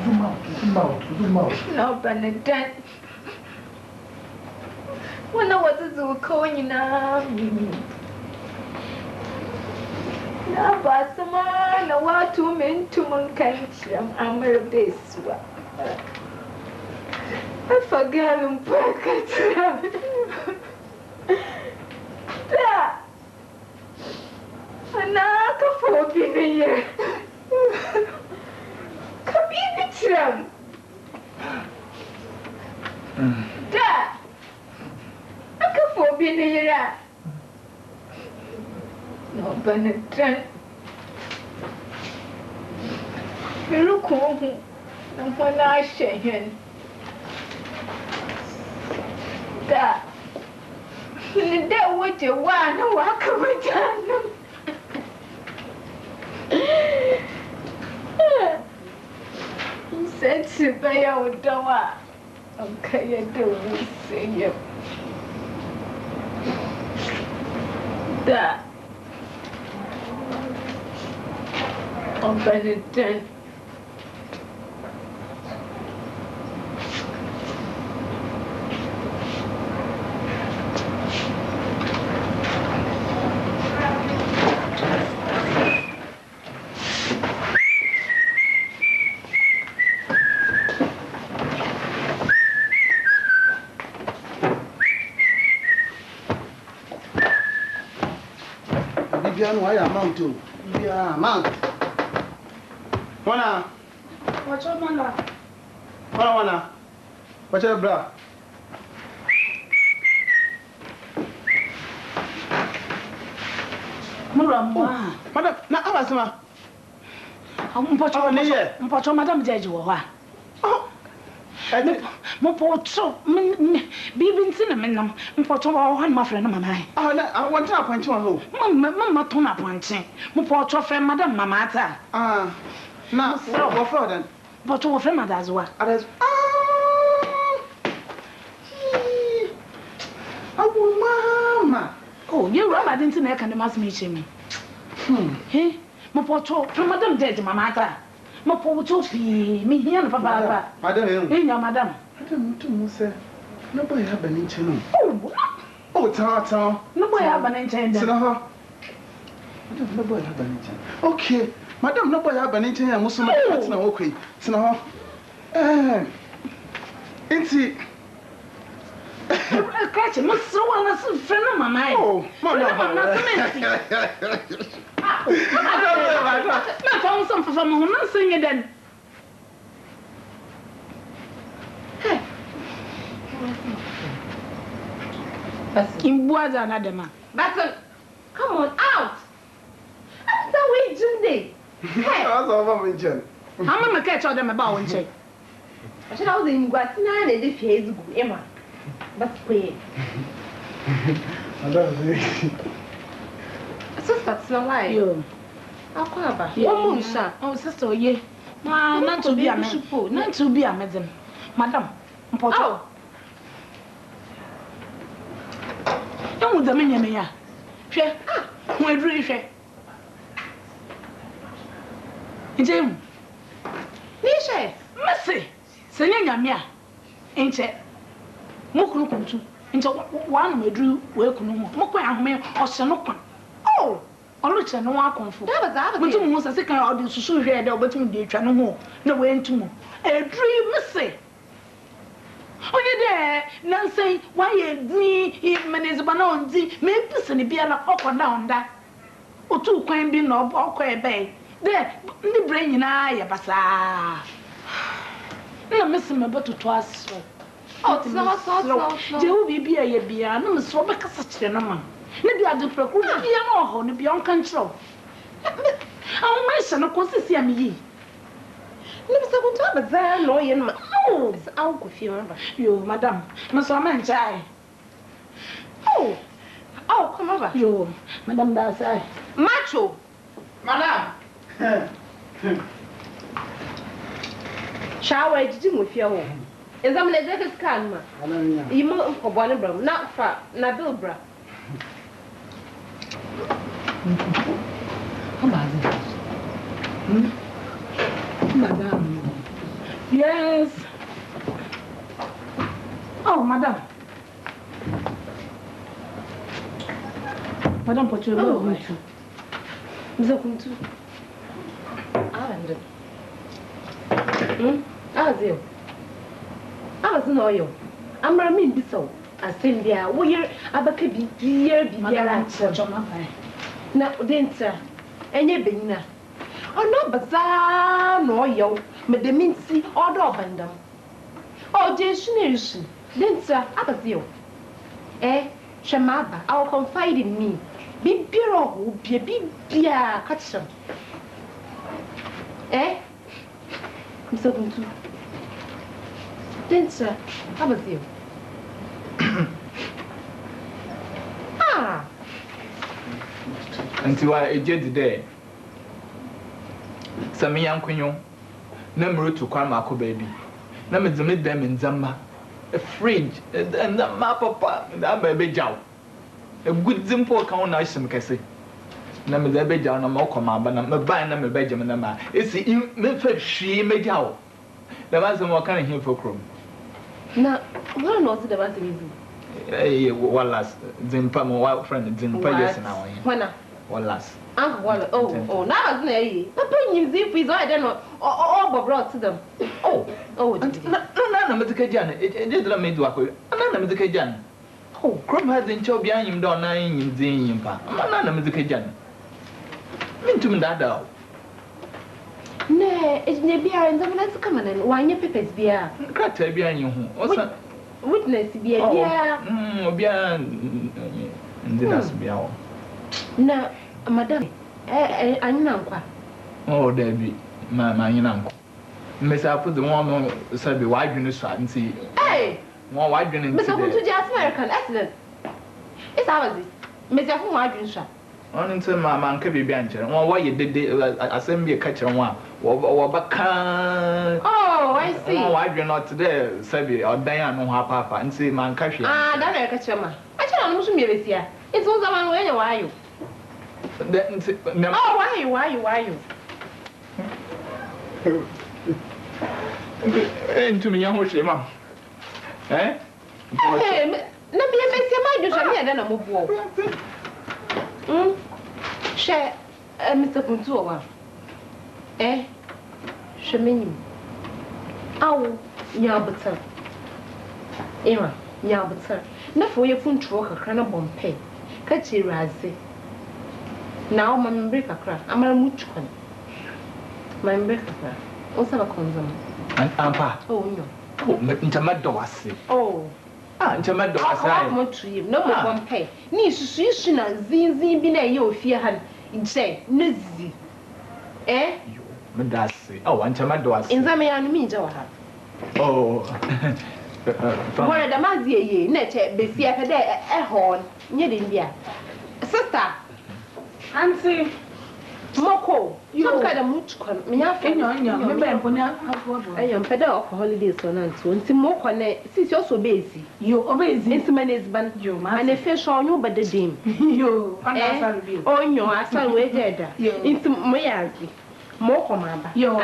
zoom out no Bernadette wana watu zuko nyina mimi Na ba sama na watu mentumun kancham amr beswa. Afagam pakatram. Da. Ana ka fobi ne. Kabi tram. Da. Aka fobi ne ra. No banatran. Meruko na mwana shehen. Da. Ni da waje wana waka wajana. Sense baya udawa. Akaya da wuseyo. Da. On Benetton. Why amount to? Yeah, amount. Wana. What's up, man? Wana. What's up, bro? Mura, madam, na abasema. Mpocho, madam Jaji wa. Oh. Mpocho, bibi ntina menam. Mpocho wa han ma friend mama. Ah, na I want to appoint you ho. Mama to na appoint. Mpocho friend madam mama ata. Ah. Na, what for then? Mpocho wa friend madam azwa. Others. Oh, mama. Oh, you rubber didn't know can the mass meet him. Hey, Mpocho from madam Jaji mama ata. Mpocho fi me here papa. Madam. Hey, madam. Madam, to say. Nobody have an inch no. Oh, ta. Nobody have an inch. Madam, nobody have an inch. Okay. Madam, nobody have an inch and Muslim partner okay. Sina ho. Inti. Catch him, so one as a friend of mama. Oh, mama. I found some for someone not singing then. In Boaza, Nadema. Batson, come on out. That's the way Junday. Hey, I was over with Jen. How am I catch all them about one check? I should have been got 9 and the face good, Emma. But pray. Sister, it's not like you. I'll call about you. Oh, sister, ye. Not to be a man, not to be a madam. Madam, Poto. Don't with the minion, share. My dream share. Jim. Nisha, Mercy, sending a mea. Ain't it? Mokunukuntu. Into one may drew work no more. Mokwa or Sanokon. Oh, or Richard no one comfort. That was almost a second audience to show here the between the channel more. No way into more. A dream, Mercy. Oh, you there, Nancy, why ye if Manizabano, maybe Sunny be an up and down that. Or 2 quain be no or bay. There, the brain in eye, Bassa. No, Miss Mabot to twice. Oh, it's not. There will be a beer, no, Miss Rebecca such a number. Maybe I do procure be an all beyond control. I'll mention a consistency of me. Let me say, what there, no, no, it's out with you, madam, Miss Oman Chai. Oh, come over. You, Madame Dassai. Macho, Madam. Shower did with your home. Is I'm like that calm. You move for one bro, not far, not Bill bra. Madam. Yes. Oh, madam. Madam, put your love with you. Mzakuntu. Ande. Azio. Azino yo. Amara mi biso. Asembia wo yer abaka bi yer bi biara choma bai. Na denta. Enye benina. Ono baza no yo. Medeminti odo bandam. Oh, Jesu Nerisu. Denta abazio. Shamaba, I'll confide in me. Be bureau, be bia, catch them. I'm so going to. Then, sir, how was you? Until I did today. Some young queen, number to Carmaco baby. Number the mid them in Zamba. A fridge and that map papa that baby jow. A good simple count nice and cassy. Number the baby jow no more command, but I'm buying them a Benjamin number. It's the she made jow. The man's more kind of him for chrome. Now, what knows the one to do? One last Zimpa, my wild friend Zimpa, yes, now. One last. Oh, now it's nay. Papa, you zip is I don't know. All brought to them. Oh, no, Mr. Jan, it didn't make work. Another Mr. Jan. Oh, Crum has in Chow behind him down 9 in Zimpa. Another Mr. Jan. Mean to me that out. Nay, it's near beer and someone else coming and wine your peppers beer. Crack behind you. Witness beer. Beer and dinner's beer. Now, Madame, I'm not. Oh, Debbie, my uncle. Miss, I put the one said be wide in the swat and see. Hey, more wide in the American accident. It's ours. Miss, I won't wide in shot. On into my man could be bencher. One way you did, I send me a catcher one. Oh, I see. Why you're not today, Sabby or Diane on her papa and see man catcher. Ah, that I catch him. I can't know me here. It's all the one way. Why you? Oh, why you? Into me, young wish, Mom. Eh? Let me make your mind do something, then I'm a share, Mr. Puntua. Shamin. Oh, Yabutter. Era, Yabutter. Not for your phone to work a crown of Bombay. Catch you, Razzie. Now, my break a crack. I'm a much one. My break a crack. Also a consumer. And Ampa. Oh, no. Oh, Intermadoasi. Oh. Intermadoasi. No more Bombay. Niece, Zin been a yo fear hand. In say, Nizzy. Madasi. Oh, Intermadoasi. In Zamian means our hat. Oh. Where the Mazia, net, be see a horn, near India. Sister. Auntie, Moko, you don't get a much con. Me, I am fed up for holidays on and so. And Moko, since you're so busy, you obey this man is band you, and a fish on you, but the dame. You, oh, no, I saw waited into Moyazi. Moko, Mamba. Yo,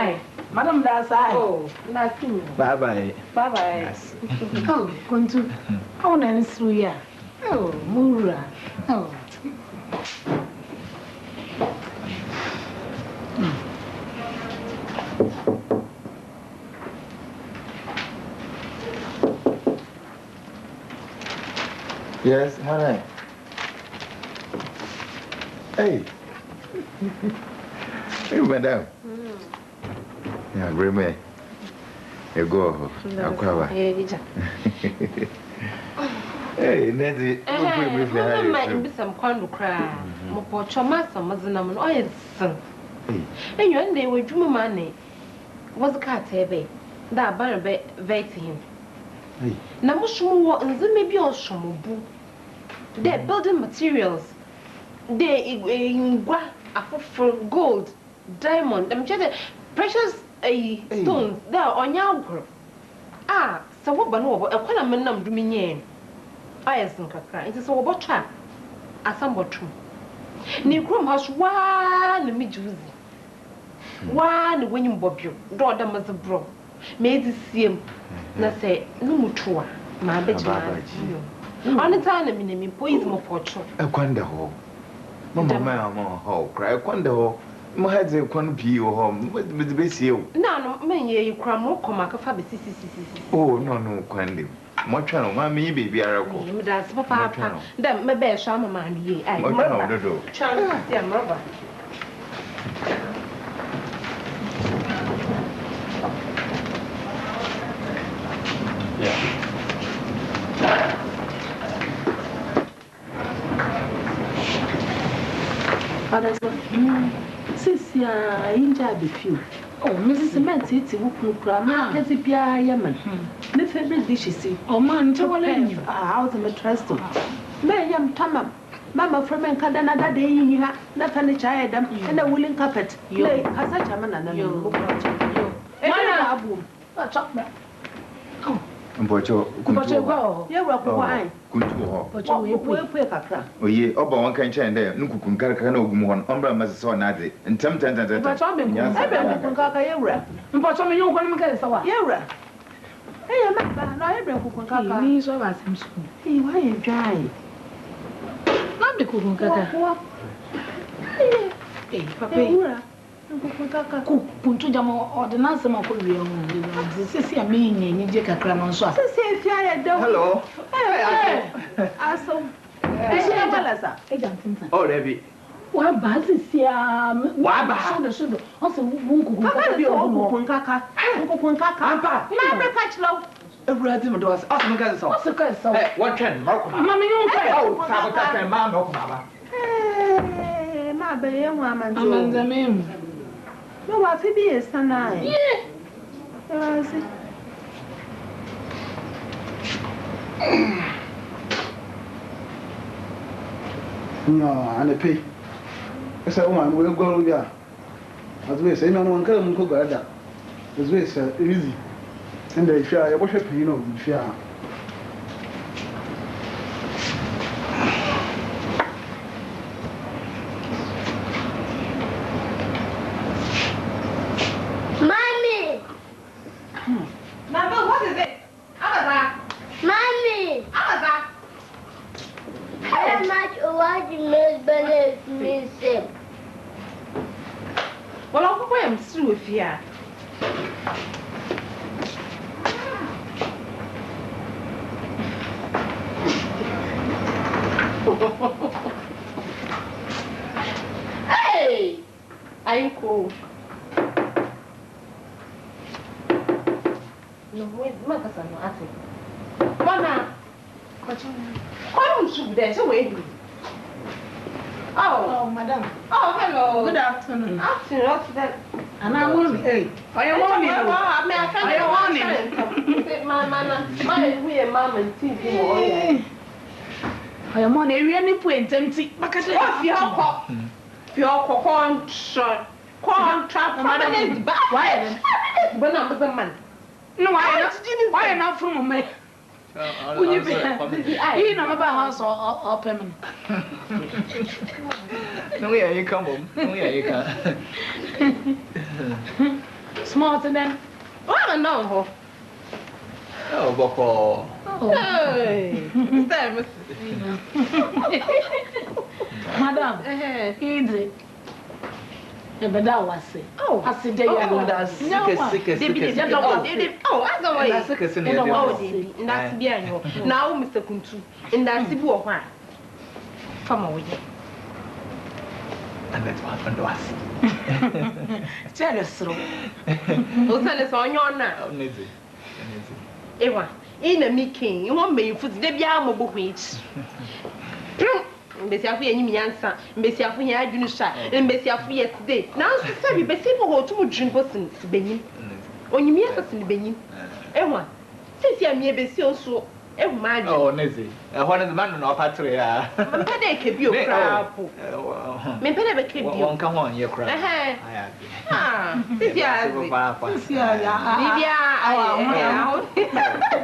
Madame Dasa. Oh, nothing. Bye bye. Bye bye. Oh, Kuntu. Oh, Nansuya. Oh, Mura. Oh. Yes, honey. Hey. Hey, madam. Yeah, bring me. You go. Aquava. Hey, Neddy. I'm might some quando cry. Mopocho master, Mazinam, and oil son. And one day we drew money. Was a cat heavy. That barber vete him. Namushumo and the maybe also boo. They're building materials. They for gold, diamond, I'm just precious stones there on your ah, so what Bano, a quantum dominion. I am some crack. It is all trap. A somewhat true. Negrum has one midjuicy. One winning bobby, daughter mother bro. Made the same. Na say, no mutua, my bedroom. On the time, I mean, poison of fortune. A quander hole. Mama, how cry quando my head's a quan pee or home with the base you. No, many you cram more come a fabric. Oh, no, Quandy. My channel, mammy, baby, I will. That's Papa. Then my best shaman, man, ye. I know. Chance, dear rubber. Sisia inja be few. Oh, Mrs. Cement, it's a whoop cram, as if ya yaman. The favorite dishes, oh, man, to out of the trust. Mayam Tamam, Mamma from another day in here, the furniture item, and a woolen carpet. You has such a man and you. Bocho, you're wine. Oh, ye, Oba one can change there, Nukun Carcano, one, Umbra Mazzo Nazi, and sometimes but I'm in Kaka. But I'm you want to get so. Yera. Hey, I'm not every Kaka. He's all at him school. Hey, why you dry? Not the Kaka. Hey, Papa. Puntu jamo ordinance ma ko wi o sisi a me nyenye je kakra no so a sisi fia ya do hello aso e balasa e jantinta oh rebi wa ba sisi a wa ba so do o se munku bi o kun kaka ampa na be catch low everything do us aso me so aso ka so eh what trend marko ma me yun ka oh sabota trend ma no ko baba eh ma be ye mu amanzo no, I feel be a son. Yeah, no, and a pay. I said, oh, we'll go there. As we say, no one can go there. As we say, easy. And they share, I worship, you know, share. Well, I'll go and through if you are. Hey, I'm cool. No, wait, Marcus, I'm not asking. Come on now. Come on, there, so wait. Oh, madam. Oh, hello. Good afternoon. Afternoon. And I want hey. I want you. I am on a really point empty. What's your cop? Your contract. Why? But not the man. No, why not from me? Would you be in a house or permanent? No, yeah, you come home. No, yeah, you can. Smarter than. I don't know. Oh, Boko. Hey, Madam, Idri. But that was it. Oh, I said, that's sick. Oh, I don't that's bien. Now, Mr. Kuntu, and that's the boy. From away. And that's what happened to us. Tell us so. We'll tell us on your now. Ewa, in a meeting, you won't be for the Biamo which. Mbesi afu yenyi miyansa, mbesi afu nya adwunu sha, mbesi afu yesterday. Now say be besi mo to drink person benyin. Onyimi person benyin. Ehwa. Sisi amie besi oso ehu ma adwunu. Oh, nezi. Ehwa na man no patre ya. Mpa de ke bi okra po. Mpa de be ke bi. Won ka ho ye kra. Aya. Ah, sisi azi. Sisi ya. Bibia awo.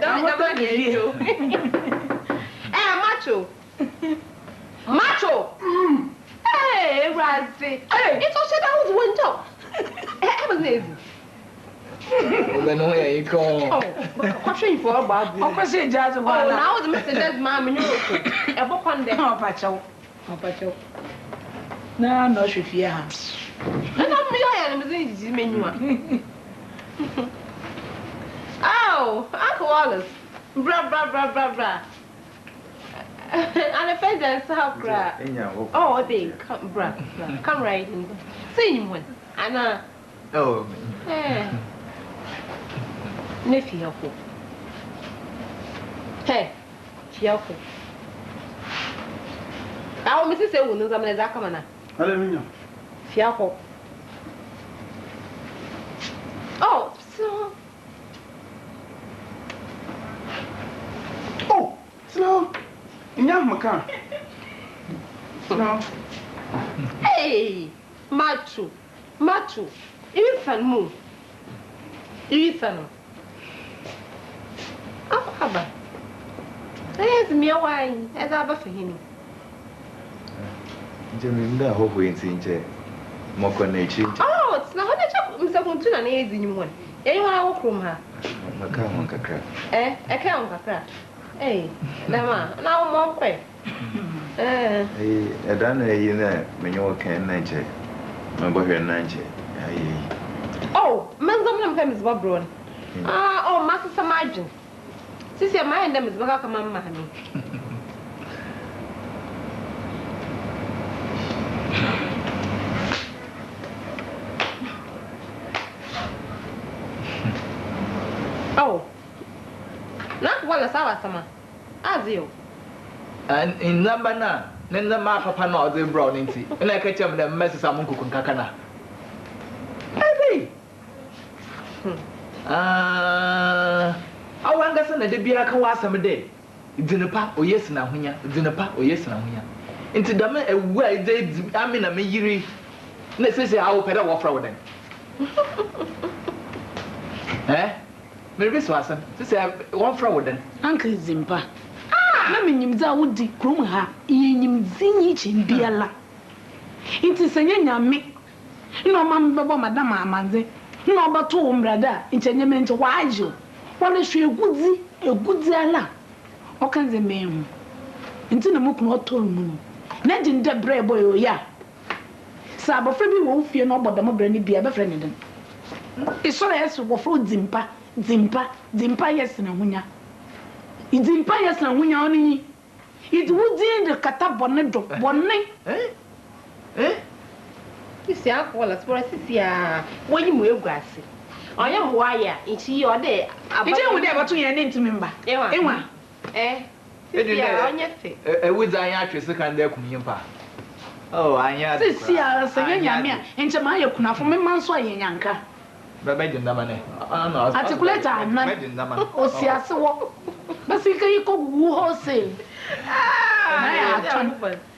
Don't you. Macho. Macho! Hey, Razzie! Hey! It's also that was winter! Hey, was easy. Then where you go? What's she for about? Oh, what's it, Jazz? Oh, now the Mr. Dead Mamma, you know, a book on the Pacho. Oh, Pacho. Na no hwefie ha. Na me ya na me zi menu a. Oh, Uncle Wallace. Bra. And a friend and so cry. Oh, they come, bra. Come right in. See him one. Anna. Oh, nephew. Hey, Chiako. Our Mrs. Ewan is a Zakamana. Hallelujah. Fiako. Oh, so. Oh, slow. Enough, Macan. No. Hey, Matu. Even move. Even. Oh, Haba. There's me a wine as I for him. Jimmy, hope we ain't seen more connection. Oh, it's not Mr. Montuna and AIDS in one. Anyone I walk from her? Macan, crack. I can't crack. Hey, Lama, now more quick. I don't know, you know, when you can nature. My boy, nature. Oh, Manzam Pem is Bobron. Oh, Master Margin. Since your mind them is Baka Mamma. Oh, not one as our summer. As you. And in Lambana, then the map of Pano, the brown in tea, and I catch up the messes among Kukunkakana. Hey! I want to send a Debiaka was some day. Dinner pa or yes now, dinner pa or yes now. Into the man, a way they, I mean, a me, necessary, I will pay a waffle with them. Eh? Maybe Swasson, to say one for with them. Uncle Zimpa. Na menyimza wodi krom ha yenyimzi nyichi biala inti senye nyame no mambebo madam amanze no bato umbrada inchenye menche wajo wale hwe egudi ala okanze mehu inti na mukunu otolu mu na jinde bre boy oya sa abofra bi wo fie no obodam bre ni bia be fre ne den isore yeso bofro zimpa yes na hunya Idimpa yes na hunya oni. It would in the kata bonne do bonne. Isi akwala spora sisi a wonyi mu egwase. Onya mboaya ichi o de ije wo de bato yen ne ntimi mba. Enwa. Sisi a onya fe. Wudza anya atwese kan da kumyimpa. Oh, anya. Sisi a senya nyame a enche ma ye kunafo me manso ayenyanka. Baba jindamane. Articulate na. Osiase wo. Basika yiko wu wholesale.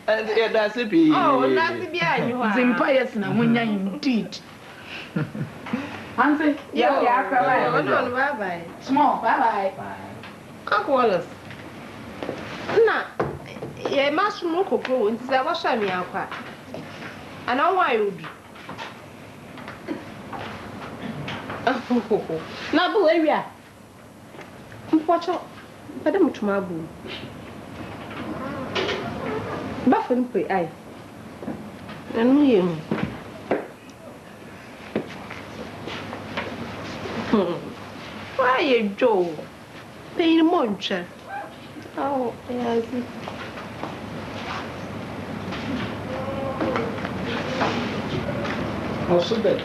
And that's it. Oh, that's the beer. Zimpa yes na hunya indeed. Hansi, bye. Small, bye. Uncle Wallace. Na, ye must smoke a crow and say, what's me aqua? And now why would Nabu area. Watch out. Madam Tumabu. Buffin pay I. And me. Why you Joe? Pay the muncher. Oh, yes. Also, that.